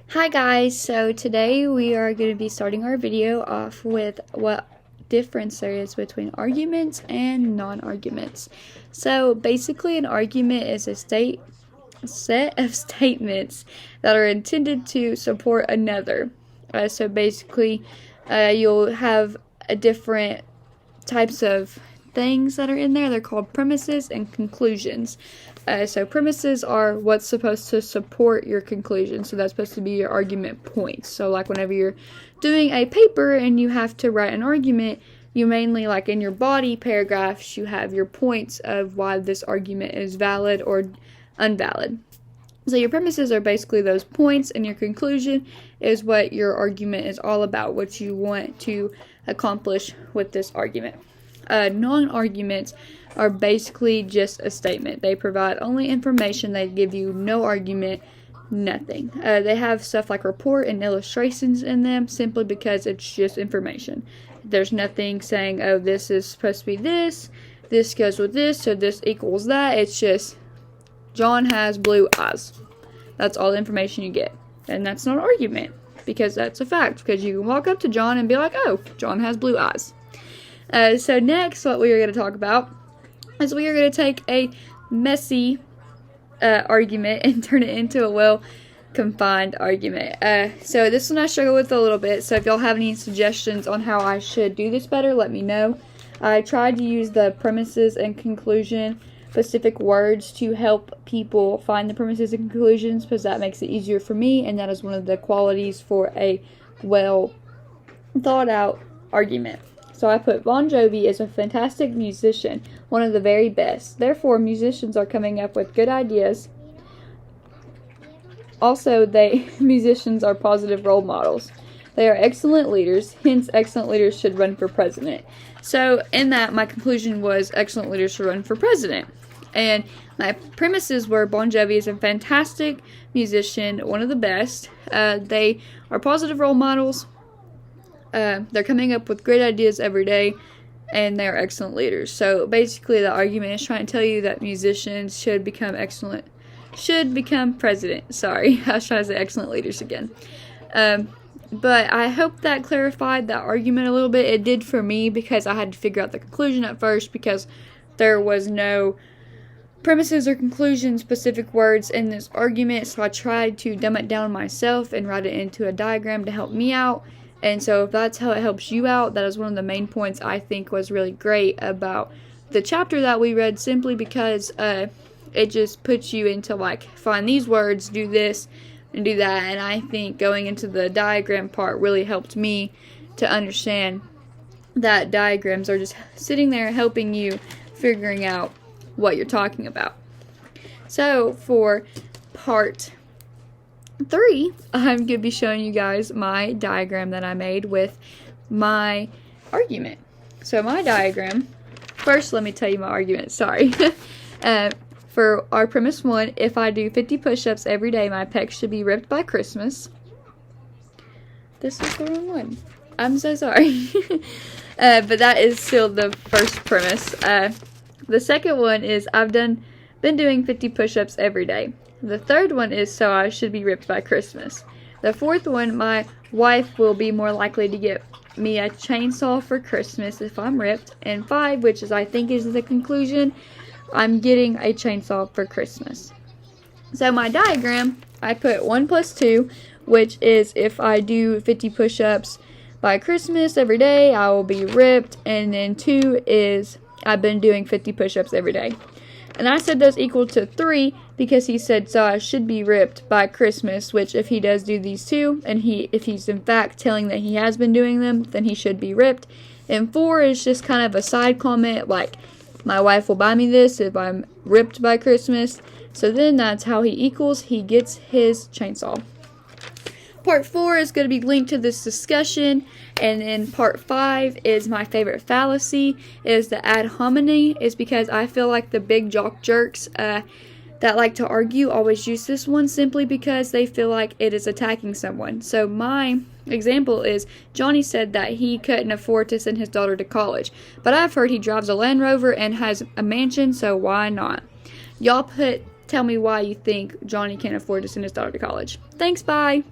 Hi guys, so today we are going to be starting our video off with what difference there is between arguments and non-arguments. So basically an argument is a set of statements that are intended to support another. So basically you'll have a different types of things that are in there. They're called premises and conclusions. So premises are what's supposed to support your conclusion. So that's supposed to be your argument points. So like whenever you're doing a paper and you have to write an argument, you mainly, like in your body paragraphs, you have your points of why this argument is valid or invalid. So your premises are basically those points, and your conclusion is what your argument is all about, what you want to accomplish with this argument. Non-arguments are basically just a statement. They provide only information. They give you no argument, nothing. They have stuff like report and illustrations in them simply because it's just information. There's nothing saying, oh, this is supposed to be this goes with this, so this equals that. It's just, John has blue eyes. That's all the information you get. And that's not an argument, because that's a fact. Because you can walk up to John and be like, oh, John has blue eyes. So next, what we are going to talk about is we are going to take a messy argument and turn it into a well-confined argument. So this one I struggle with a little bit, so if y'all have any suggestions on how I should do this better, let me know. I tried to use the premises and conclusion specific words to help people find the premises and conclusions, because that makes it easier for me, and that is one of the qualities for a well thought out argument. So I put Bon Jovi is a fantastic musician, one of the very best. Therefore, musicians are coming up with good ideas. Also, musicians are positive role models. They are excellent leaders, hence excellent leaders should run for president. So in that, my conclusion was excellent leaders should run for president. And my premises were Bon Jovi is a fantastic musician, one of the best. They are positive role models. They're coming up with great ideas every day, and they're excellent leaders. So basically the argument is trying to tell you that musicians should become president. Sorry, I was trying to say excellent leaders again. But I hope that clarified that argument a little bit. It did for me, because I had to figure out the conclusion at first, because there was no premises or conclusion specific words in this argument. So I tried to dumb it down myself and write it into a diagram to help me out. And so if that's how it helps you out, that is one of the main points I think was really great about the chapter that we read, simply because it just puts you into like, find these words, do this, and do that. And I think going into the diagram part really helped me to understand that diagrams are just sitting there helping you figuring out what you're talking about. So for part 3, I'm going to be showing you guys my diagram that I made with my argument. So my diagram, first let me tell you my argument, sorry. For our premise 1, if I do 50 push-ups every day, my pecs should be ripped by Christmas. This is the wrong one. I'm so sorry. But that is still the first premise. The second one is I've been doing 50 push-ups every day. The third one is so I should be ripped by Christmas. The fourth one, my wife will be more likely to get me a chainsaw for Christmas if I'm ripped. And 5, which is I think is the conclusion, I'm getting a chainsaw for Christmas. So my diagram, I put 1 plus 2, which is if I do 50 push-ups by Christmas every day, I will be ripped. And then 2 is I've been doing 50 push-ups every day. And I said those equal to 3 because he said so I should be ripped by Christmas, which if he does do these 2, and if he's in fact telling that he has been doing them, then he should be ripped. And 4 is just kind of a side comment, like my wife will buy me this if I'm ripped by Christmas. So then that's how he gets his chainsaw. Part 4 is going to be linked to this discussion, and then part 5 is my favorite fallacy, is the ad hominem, is because I feel like the big jock jerks that like to argue always use this one simply because they feel like it is attacking someone. So my example is Johnny said that he couldn't afford to send his daughter to college, but I've heard he drives a Land Rover and has a mansion, so why not? Y'all tell me why you think Johnny can't afford to send his daughter to college. Thanks, bye!